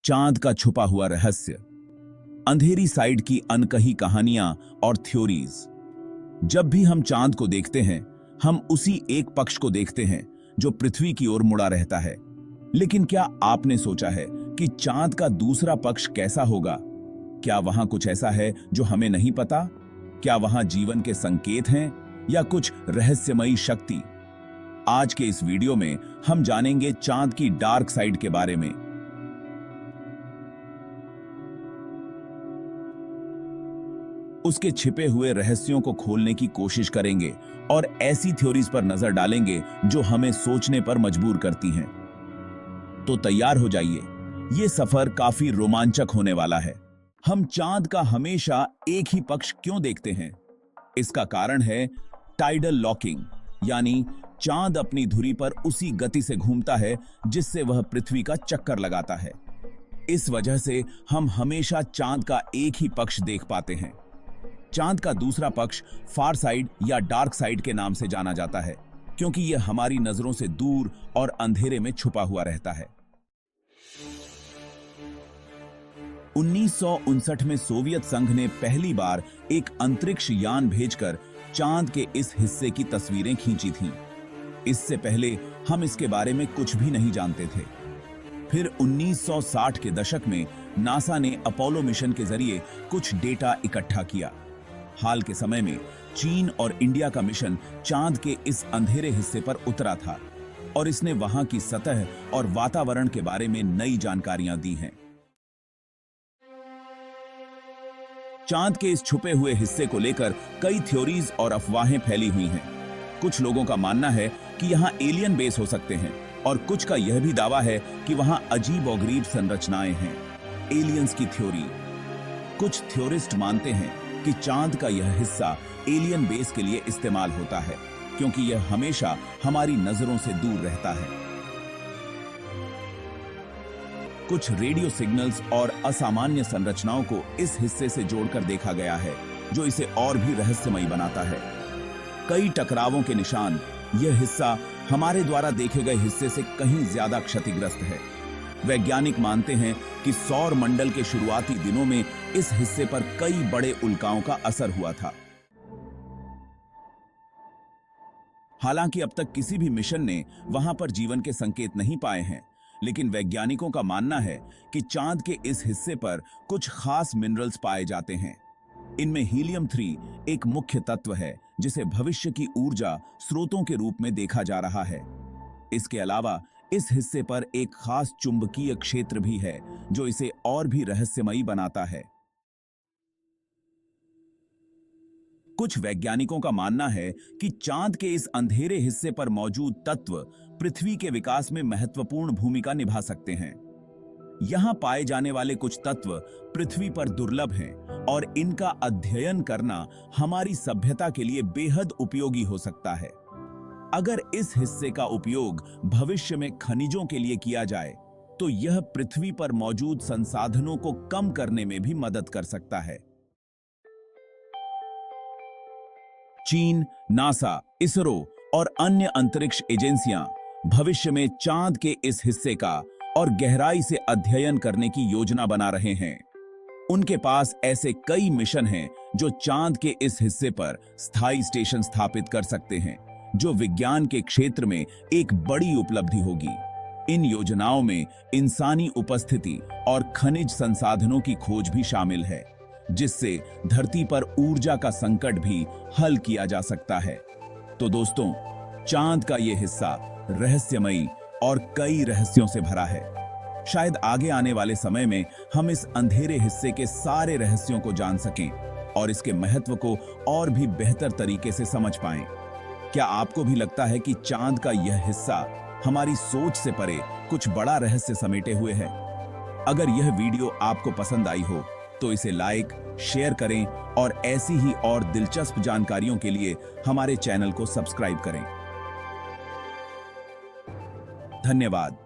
चांद का छुपा हुआ रहस्य, अंधेरी साइड की अनकही कहानियां और थ्योरीज। जब भी हम चांद को देखते हैं, हम उसी एक पक्ष को देखते हैं जो पृथ्वी की ओर मुड़ा रहता है। लेकिन क्या आपने सोचा है कि चांद का दूसरा पक्ष कैसा होगा? क्या वहां कुछ ऐसा है जो हमें नहीं पता? क्या वहां जीवन के संकेत हैं या कुछ रहस्यमयी शक्ति? आज के इस वीडियो में हम जानेंगे चांद की डार्क साइड के बारे में। उसके छिपे हुए रहस्यों को खोलने की कोशिश करेंगे और ऐसी थ्योरीज पर नजर डालेंगे जो हमें सोचने पर मजबूर करती हैं। तो तैयार हो जाइए, ये सफर काफी रोमांचक होने वाला है। हम चांद का हमेशा एक ही पक्ष क्यों देखते हैं? इसका कारण है टाइडल लॉकिंग, यानी चांद अपनी धुरी पर उसी गति से घूमता है जिससे वह पृथ्वी का चक्कर लगाता है। इस वजह से हम हमेशा चांद का एक ही पक्ष देख पाते हैं। चांद का दूसरा पक्ष फार साइड या डार्क साइड के नाम से जाना जाता है, क्योंकि यह हमारी नजरों से दूर और अंधेरे में छुपा हुआ रहता है। 1959 में सोवियत संघ ने पहली बार एक अंतरिक्ष यान भेजकर चांद के इस हिस्से की तस्वीरें खींची थीं। इससे पहले हम इसके बारे में कुछ भी नहीं जानते थे। फिर 1960 के दशक में नासा ने अपोलो मिशन के जरिए कुछ डेटा इकट्ठा किया। हाल के समय में चीन और इंडिया का मिशन चांद के इस अंधेरे हिस्से पर उतरा था और इसने वहां की सतह और वातावरण के बारे में नई जानकारियां दी हैं। चांद के इस छुपे हुए हिस्से को लेकर कई थ्योरीज और अफवाहें फैली हुई हैं। कुछ लोगों का मानना है कि यहां एलियन बेस हो सकते हैं और कुछ का यह भी दावा है कि वहां अजीब और गरीब संरचनाएं हैं, एलियंस की थ्योरी। कुछ थ्योरिस्ट मानते हैं कि चांद का यह हिस्सा एलियन बेस के लिए इस्तेमाल होता है, क्योंकि यह हमेशा हमारी नजरों से दूर रहता है। कुछ रेडियो सिग्नल्स और असामान्य संरचनाओं को इस हिस्से से जोड़कर देखा गया है, जो इसे और भी रहस्यमयी बनाता है। कई टकरावों के निशान, यह हिस्सा हमारे द्वारा देखे गए हिस्से से कहीं ज्यादा क्षतिग्रस्त है। वैज्ञानिक मानते हैं कि सौर मंडल के शुरुआती दिनों में इस हिस्से पर कई बड़े उल्काओं का असर हुआ था। हालांकि अब तक किसी भी मिशन ने वहां पर जीवन के संकेत नहीं पाए हैं, लेकिन वैज्ञानिकों का मानना है कि चांद के इस हिस्से पर कुछ खास मिनरल्स पाए जाते हैं। इनमें हीलियम 3 एक मुख्य तत्व है, जिसे भविष्य की ऊर्जा स्रोतों के रूप में देखा जा रहा है। इसके अलावा इस हिस्से पर एक खास चुंबकीय क्षेत्र भी है, जो इसे और भी रहस्यमयी बनाता है। कुछ वैज्ञानिकों का मानना है कि चांद के इस अंधेरे हिस्से पर मौजूद तत्व पृथ्वी के विकास में महत्वपूर्ण भूमिका निभा सकते हैं। यहां पाए जाने वाले कुछ तत्व पृथ्वी पर दुर्लभ हैं और इनका अध्ययन करना हमारी सभ्यता के लिए बेहद उपयोगी हो सकता है। अगर इस हिस्से का उपयोग भविष्य में खनिजों के लिए किया जाए, तो यह पृथ्वी पर मौजूद संसाधनों को कम करने में भी मदद कर सकता है। चीन, नासा, इसरो और अन्य अंतरिक्ष एजेंसियां भविष्य में चांद के इस हिस्से का और गहराई से अध्ययन करने की योजना बना रहे हैं। उनके पास ऐसे कई मिशन हैं जो चांद के इस हिस्से पर स्थायी स्टेशन स्थापित कर सकते हैं, जो विज्ञान के क्षेत्र में एक बड़ी उपलब्धि होगी। इन योजनाओं में इंसानी उपस्थिति और खनिज संसाधनों की खोज भी शामिल है, जिससे धरती पर ऊर्जा का संकट भी हल किया जा सकता है। तो दोस्तों, चांद का यह हिस्सा रहस्यमयी और कई रहस्यों से भरा है। शायद आगे आने वाले समय में हम इस अंधेरे हिस्से के सारे रहस्यों को जान सकें और इसके महत्व को और भी बेहतर तरीके से समझ पाएं। क्या आपको भी लगता है कि चांद का यह हिस्सा हमारी सोच से परे कुछ बड़ा रहस्य समेटे हुए है? अगर यह वीडियो आपको पसंद आई हो तो इसे लाइक, शेयर करें और ऐसी ही और दिलचस्प जानकारियों के लिए हमारे चैनल को सब्सक्राइब करें। धन्यवाद।